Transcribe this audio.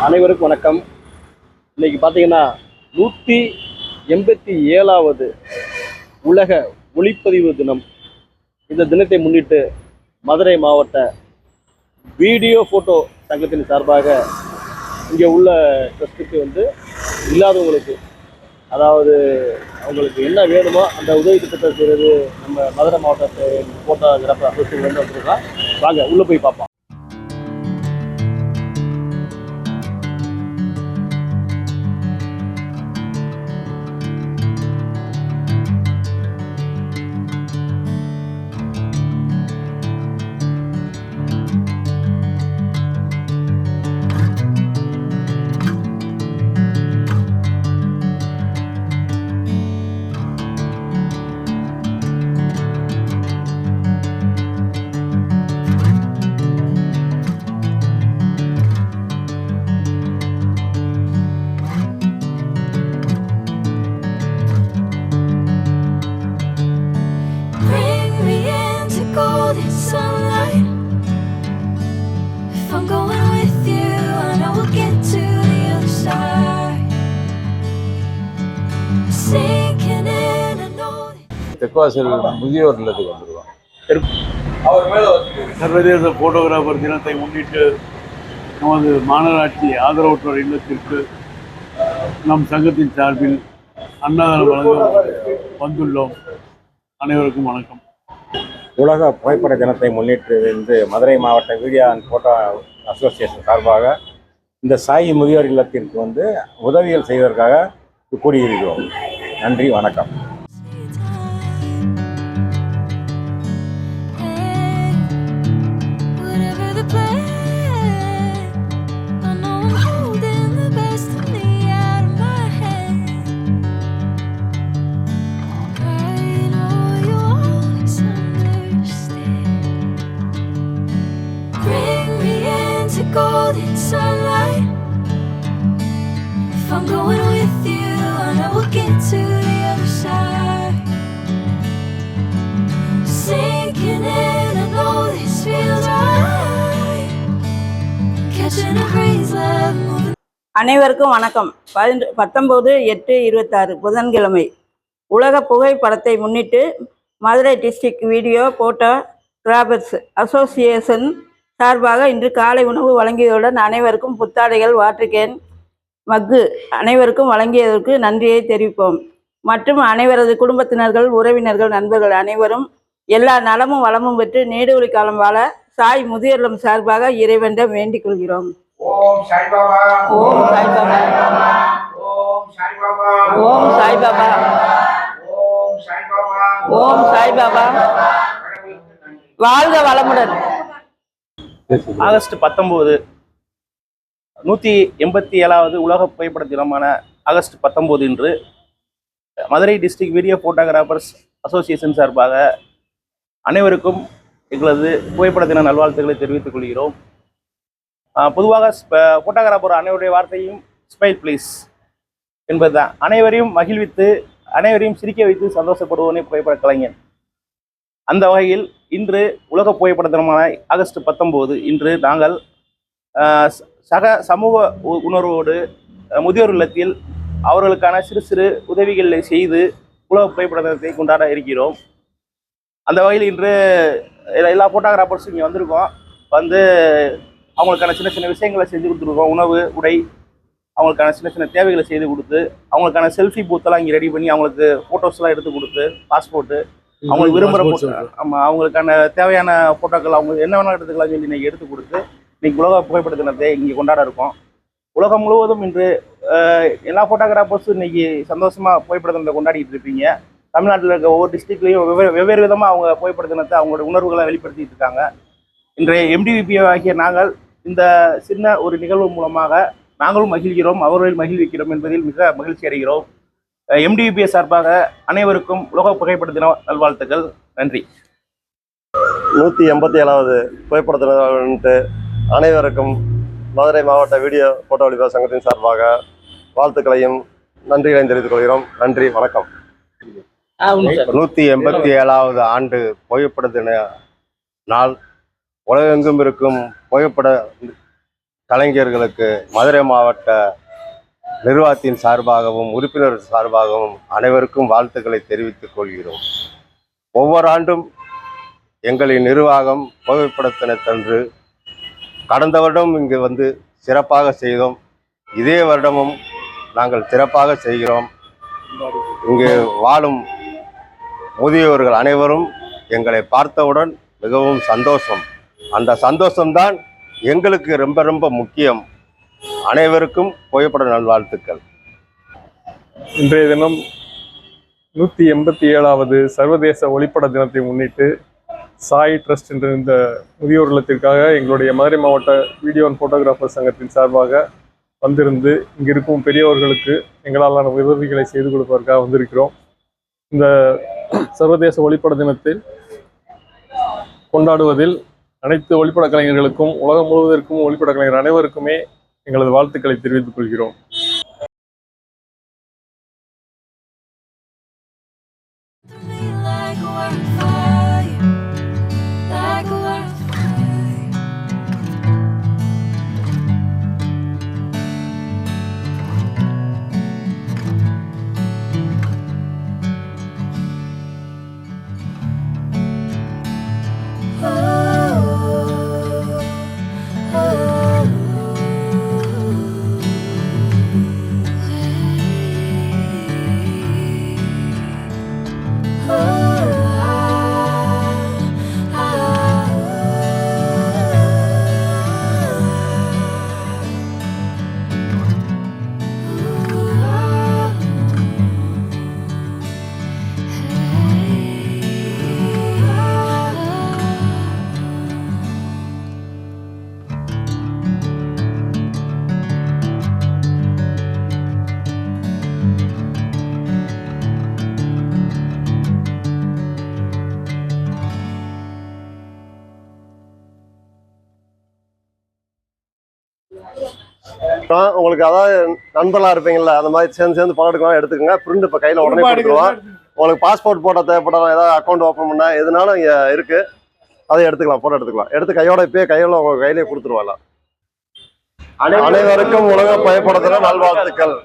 அனைவருக்கும் வணக்கம். இன்னைக்கு பார்த்தீங்கன்னா 187வது உலக ஒளிப்பதிவு தினம். இந்த தினத்தை முன்னிட்டு மதுரை மாவட்ட வீடியோ ஃபோட்டோ சங்கத்தின் சார்பாக இங்கே உள்ள ட்ரஸ்ட்டுக்கு இல்லாதவங்களுக்கு, அதாவது அவங்களுக்கு என்ன வேணுமோ அந்த உதவி திட்டத்தை செய்கிறது நம்ம மதுரை மாவட்டத்தை ஃபோட்டோகிராஃபர் அசோசியேஷன் வந்துருக்கோம். வாங்க உள்ளே போய் பார்ப்போம். தெற்காசியில் முதியோர் இல்லத்துக்கு வந்துடுவோம். சர்வதேச போட்டோகிராஃபர் தினத்தை முன்னிட்டு நமது மாநகராட்சி ஆதரவற்றோர் இல்லத்திற்கு நம் சங்கத்தின் சார்பில் அன்னதானம் வழங்க வந்துள்ளோம். அனைவருக்கும் வணக்கம். உலக புகைப்பட தினத்தை முன்னிட்டு மதுரை மாவட்ட வீடியோ அண்ட் போட்டோ அசோசியேஷன் சார்பாக இந்த சாயி முதியோர் இல்லத்திற்கு உதவிகள் செய்வதற்காக கூடியிருக்கிறோம். நன்றி, வணக்கம். Golden sunlight. If I'm going with you, I know we'll get to the other side. Sinking in, I know this feels right. Catching a breeze, love moving. அனைவருக்கும் வணக்கம். 19/8/26 புதன்கிழமை உலக புகைப்படத்தை முன்னிட்டு Madurai district video photographers association சார்பாக இன்று காலை உணவு வழங்கியதுடன் அனைவருக்கும் புத்தாடைகள், வாட்டர் கேன், மக்கு அனைவருக்கும் வழங்கியதற்கு நன்றியை தெரிவிப்போம். மற்றும் அனைவரது குடும்பத்தினர்கள், உறவினர்கள், நண்பர்கள் அனைவரும் எல்லா நலமும் வளமும் பெற்று நீடூழி காலம் வாழ சாய் முதியோர் சார்பாக இறைவனிடம் வேண்டிக் கொள்கிறோம். ஓம் சாய் பாபா, ஓம் சாய் பாபா, ஓம் சாய் பாபா, ஓம் சாய் பாபா, ஓம் சாய் பாபா, ஓம் சாய் பாபா. வாழ்க வளமுடன். ஆகஸ்ட் 19 187வது உலக புகைப்பட தினமான ஆகஸ்ட் 19 இன்று Madurai district video photographers association சார்பாக அனைவருக்கும் எங்களது புகைப்பட தின நல்வாழ்த்துக்களை தெரிவித்துக் கொள்கிறோம். பொதுவாக போட்டோகிராஃபர் அனைவருடைய வார்த்தையும் ஸ்மைல் ப்ளீஸ் என்பதுதான். அனைவரையும் மகிழ்வித்து அனைவரையும் சிரிக்க வைத்து சந்தோஷப்படுவனே புகைப்பட கலைஞன். அந்த வகையில் இன்று உலக புகைப்பட தினமான ஆகஸ்ட் 19 இன்று நாங்கள் சமூக உணர்வோடு முதியோர் இல்லத்தில் அவர்களுக்கான சிறு சிறு உதவிகளை செய்து உலக புகைப்பட தினத்தை கொண்டாட இருக்கிறோம். அந்த வகையில் இன்று எல்லா ஃபோட்டோகிராஃபர்ஸும் இங்கே வந்திருக்கோம். அவங்களுக்கான சின்ன சின்ன விஷயங்களை செஞ்சு கொடுத்துருக்கோம். உணவு, உடை, அவங்களுக்கான சின்ன சின்ன தேவைகளை செய்து கொடுத்து, அவங்களுக்கான செல்ஃபி பூத்தெல்லாம் இங்கே ரெடி பண்ணி அவங்களுக்கு ஃபோட்டோஸ்லாம் எடுத்து கொடுத்து, பாஸ்போர்ட்டு அவங்களுக்கு விரும்புகிற ஃபோட்டோ, ஆமாம், அவங்களுக்கான தேவையான ஃபோட்டோக்கள் அவங்க என்ன வேணாலும் எடுத்துக்கலாம் சொல்லி இன்றைக்கி எடுத்து கொடுத்து இன்றைக்கி உலக புகைப்பட தினத்தை இங்கே கொண்டாட இருக்கோம். உலகம் முழுவதும் இன்று எல்லா ஃபோட்டோகிராஃபர்ஸும் இன்றைக்கி சந்தோஷமாக புகைப்பட தினத்தை கொண்டாடிட்டு இருப்பீங்க. தமிழ்நாட்டில் இருக்க ஒவ்வொரு டிஸ்ட்ரிக்ட்லேயும் வெவ்வேறு விதமாக அவங்க புகைப்பட தினத்தை அவங்களோட உணர்வுகளை வெளிப்படுத்திட்டு இருக்காங்க. இன்றைய MDVP ஆகிய நாங்கள் இந்த சின்ன ஒரு நிகழ்வு மூலமாக நாங்களும் மகிழ்கிறோம், அவர்களில் மகிழ்விக்கிறோம் என்பதில் மிக மகிழ்ச்சி அடைகிறோம். MDVP சார்பாக அனைவருக்கும் உலக புகைப்பட தின நல்வாழ்த்துக்கள். நன்றி. 187வது புகைப்பட தினத்தை அனைவருக்கும் மதுரை மாவட்ட வீடியோ போட்டோ ஒளிப்பதிவு சங்கத்தின் சார்பாக வாழ்த்துக்களையும் நன்றிகளையும் தெரிவித்துக் கொள்கிறோம். நன்றி, வணக்கம். 187வது ஆண்டு புகைப்பட தின நாள் உலகெங்கும் இருக்கும் புகைப்பட கலைஞர்களுக்கு மதுரை மாவட்ட நிர்வாகத்தின் சார்பாகவும் உறுப்பினர் சார்பாகவும் அனைவருக்கும் வாழ்த்துக்களை தெரிவித்துக் கொள்கிறோம். ஒவ்வொரு ஆண்டும் எங்களின் நிர்வாகம் புகைப்படத்தினத்தன்று கடந்த வருடம் இங்கு வந்து சிறப்பாக செய்தோம். இதே வருடமும் நாங்கள் சிறப்பாக செய்கிறோம். இங்கு வாழும் முதியோர்கள் அனைவரும் எங்களை பார்த்தவுடன் மிகவும் சந்தோஷம். அந்த சந்தோஷம்தான் எங்களுக்கு ரொம்ப ரொம்ப முக்கியம். அனைவருக்கும் புகைப்பட நல்வாழ்த்துக்கள். இன்றைய தினம் 187வது சர்வதேச ஒளிப்பட தினத்தை முன்னிட்டு சாய் ட்ரஸ்ட் என்ற இந்த முதியோர் இல்லத்திற்காக எங்களுடைய மதுரை மாவட்ட வீடியோ அண்ட் ஃபோட்டோகிராஃபர் சங்கத்தின் சார்பாக வந்திருந்து இங்கிருக்கும் பெரியவர்களுக்கு எங்களாலான உதவிகளை செய்து கொடுப்பதற்காக வந்திருக்கிறோம். இந்த சர்வதேச ஒளிப்பட தினத்தை கொண்டாடுவதில் அனைத்து ஒளிப்பட கலைஞர்களுக்கும் உலகம் முழுவதற்கும் ஒளிப்பட கலைஞர் அனைவருக்குமே எங்களது வாழ்த்துக்களை தெரிவித்துக் கொள்கிறோம். Like wildfire, like wildfire. உங்களுக்கு அதாவது நண்பர்களாக இருப்பீங்கள்ல, அந்த மாதிரி சேர்ந்து படம் எடுக்கலாம், எடுத்துக்கோங்க. பிரிண்ட் இப்போ கையில் உடனே கொடுத்துருவோம். உங்களுக்கு பாஸ்போர்ட் போட்டோ தேவைப்படலாம், ஏதாவது அக்கௌண்ட் ஓப்பன் பண்ண எதுனாலும் இங்கே இருக்குது, அதை எடுத்துக்கலாம், ஃபோட்டோ எடுத்துக்கலாம். எடுத்து கையோட இப்போயே உங்கள் கையிலே கொடுத்துருவாங்க. அனைவருக்கும் உலக புகைப்படத்தின நல்வாழ்த்துக்கள்.